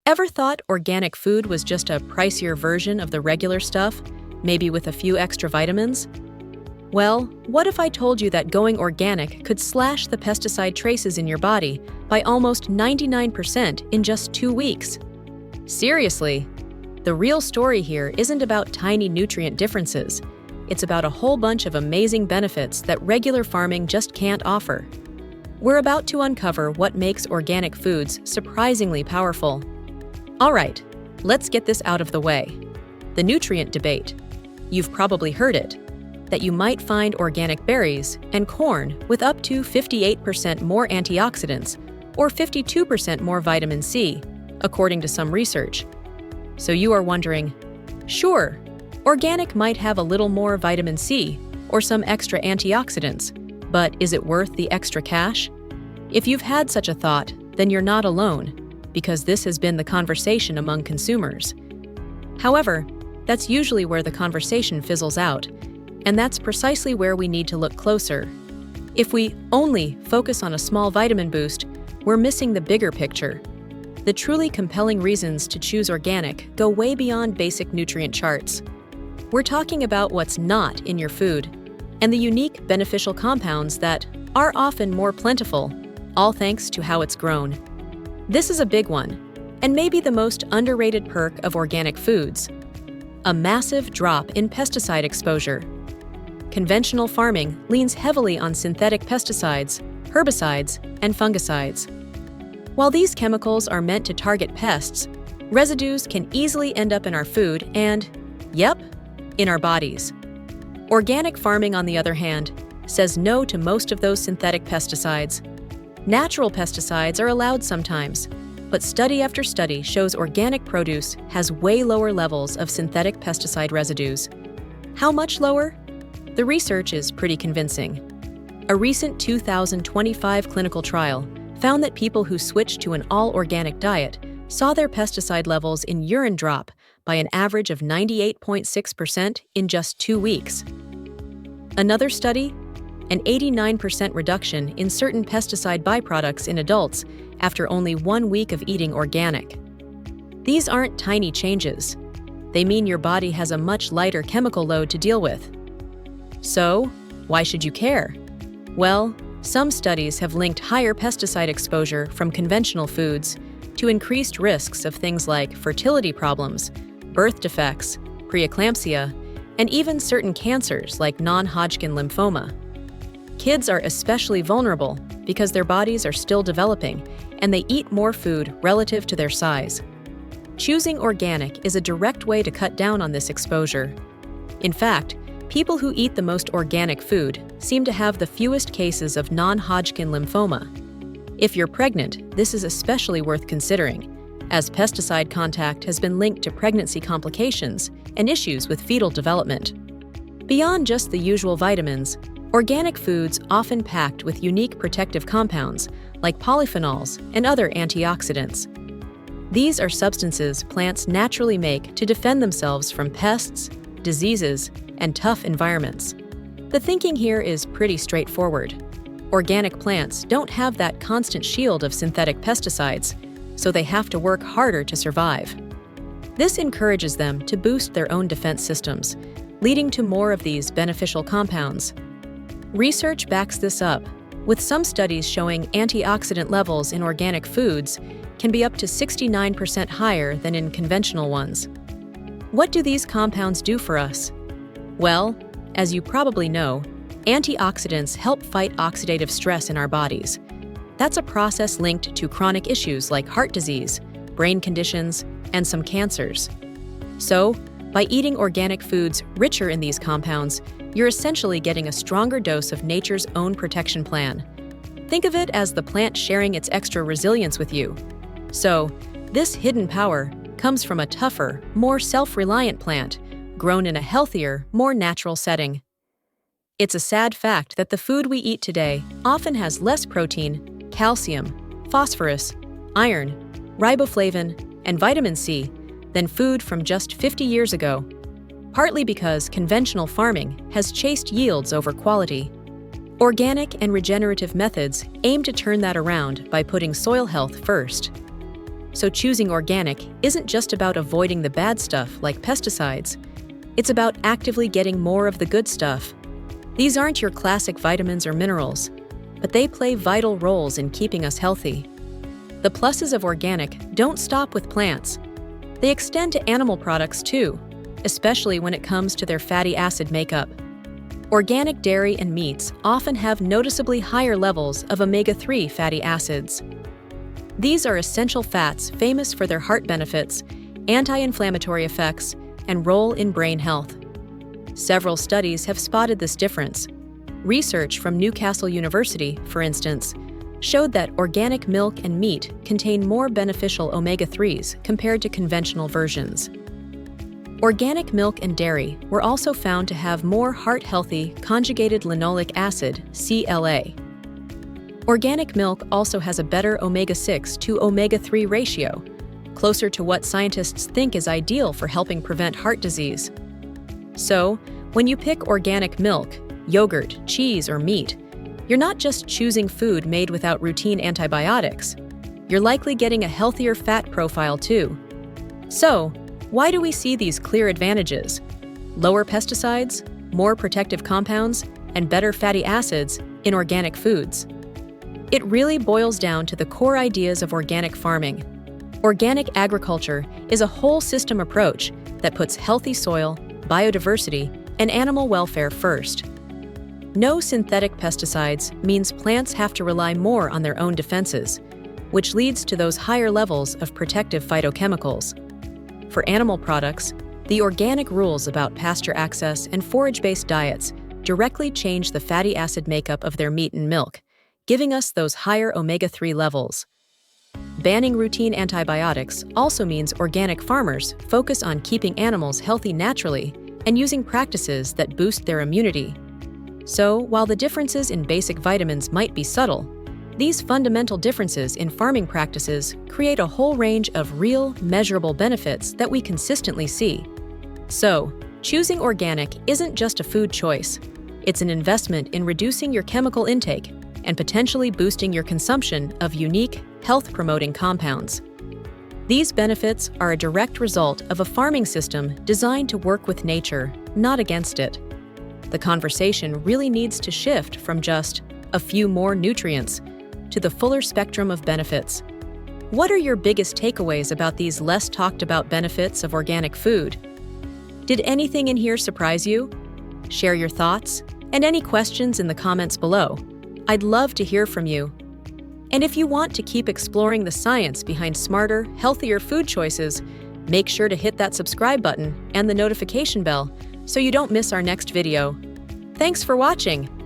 Ever thought organic food was just a pricier version of the regular stuff, maybe with a few extra vitamins? Well, what if I told you that going organic could slash the pesticide traces in your body by almost 99% in just 2 weeks? Seriously, the real story here isn't about tiny nutrient differences. It's about a whole bunch of amazing benefits that regular farming just can't offer. We're about to uncover what makes organic foods surprisingly powerful. All right, let's get this out of the way. The nutrient debate. You've probably heard it, that you might find organic berries and corn with up to 58% more antioxidants or 52% more vitamin C, according to some research. So you are wondering, sure, organic might have a little more vitamin C or some extra antioxidants, but is it worth the extra cash? If you've had such a thought, then you're not alone, because this has been the conversation among consumers. However, that's usually where the conversation fizzles out, and that's precisely where we need to look closer. If we only focus on a small vitamin boost, we're missing the bigger picture. The truly compelling reasons to choose organic go way beyond basic nutrient charts. We're talking about what's not in your food, and the unique beneficial compounds that are often more plentiful, all thanks to how it's grown. This is a big one, and maybe the most underrated perk of organic foods: a massive drop in pesticide exposure. Conventional farming leans heavily on synthetic pesticides, herbicides, and fungicides. While these chemicals are meant to target pests, residues can easily end up in our food and, yep, in our bodies. Organic farming, on the other hand, says no to most of those synthetic pesticides. Natural pesticides are allowed sometimes, but study after study shows organic produce has way lower levels of synthetic pesticide residues. How much lower? The research is pretty convincing. A recent 2025 clinical trial found that people who switched to an all-organic diet saw their pesticide levels in urine drop by an average of 98.6% in just 2 weeks. Another study, an 89% reduction in certain pesticide byproducts in adults after only 1 week of eating organic. These aren't tiny changes. They mean your body has a much lighter chemical load to deal with. So, why should you care? Well, some studies have linked higher pesticide exposure from conventional foods to increased risks of things like fertility problems, birth defects, preeclampsia, and even certain cancers like non-Hodgkin lymphoma. Kids are especially vulnerable because their bodies are still developing and they eat more food relative to their size. Choosing organic is a direct way to cut down on this exposure. In fact, people who eat the most organic food seem to have the fewest cases of non-Hodgkin lymphoma. If you're pregnant, this is especially worth considering, as pesticide contact has been linked to pregnancy complications and issues with fetal development. Beyond just the usual vitamins, organic foods often packed with unique protective compounds like polyphenols and other antioxidants. These are substances plants naturally make to defend themselves from pests, diseases, and tough environments. The thinking here is pretty straightforward. Organic plants don't have that constant shield of synthetic pesticides, so they have to work harder to survive. This encourages them to boost their own defense systems, leading to more of these beneficial compounds. Research backs this up, with some studies showing antioxidant levels in organic foods can be up to 69% higher than in conventional ones. What do these compounds do for us? Well, as you probably know, antioxidants help fight oxidative stress in our bodies. That's a process linked to chronic issues like heart disease, brain conditions, and some cancers. So, by eating organic foods richer in these compounds, you're essentially getting a stronger dose of nature's own protection plan. Think of it as the plant sharing its extra resilience with you. So, this hidden power comes from a tougher, more self-reliant plant, grown in a healthier, more natural setting. It's a sad fact that the food we eat today often has less protein, calcium, phosphorus, iron, riboflavin, and vitamin C than food from just 50 years ago, partly because conventional farming has chased yields over quality. Organic and regenerative methods aim to turn that around by putting soil health first. So choosing organic isn't just about avoiding the bad stuff like pesticides. It's about actively getting more of the good stuff. These aren't your classic vitamins or minerals, but they play vital roles in keeping us healthy. The pluses of organic don't stop with plants. They extend to animal products too, especially when it comes to their fatty acid makeup. Organic dairy and meats often have noticeably higher levels of omega-3 fatty acids. These are essential fats famous for their heart benefits, anti-inflammatory effects, and role in brain health. Several studies have spotted this difference. Research from Newcastle University, for instance, showed that organic milk and meat contain more beneficial omega-3s compared to conventional versions. Organic milk and dairy were also found to have more heart-healthy conjugated linoleic acid, CLA. Organic milk also has a better omega-6 to omega-3 ratio, closer to what scientists think is ideal for helping prevent heart disease. So, when you pick organic milk, yogurt, cheese, or meat, you're not just choosing food made without routine antibiotics. You're likely getting a healthier fat profile too. So, why do we see these clear advantages? Lower pesticides, more protective compounds, and better fatty acids in organic foods. It really boils down to the core ideas of organic farming. Organic agriculture is a whole system approach that puts healthy soil, biodiversity, and animal welfare first. No synthetic pesticides means plants have to rely more on their own defenses, which leads to those higher levels of protective phytochemicals. For animal products, the organic rules about pasture access and forage-based diets directly change the fatty acid makeup of their meat and milk, giving us those higher omega-3 levels. Banning routine antibiotics also means organic farmers focus on keeping animals healthy naturally and using practices that boost their immunity. So, while the differences in basic vitamins might be subtle, these fundamental differences in farming practices create a whole range of real, measurable benefits that we consistently see. So, choosing organic isn't just a food choice. It's an investment in reducing your chemical intake and potentially boosting your consumption of unique, health-promoting compounds. These benefits are a direct result of a farming system designed to work with nature, not against it. The conversation really needs to shift from just a few more nutrients to the fuller spectrum of benefits. What are your biggest takeaways about these less talked about benefits of organic food? Did anything in here surprise you? Share your thoughts and any questions in the comments below. I'd love to hear from you. And if you want to keep exploring the science behind smarter, healthier food choices, make sure to hit that subscribe button and the notification bell so you don't miss our next video. Thanks for watching.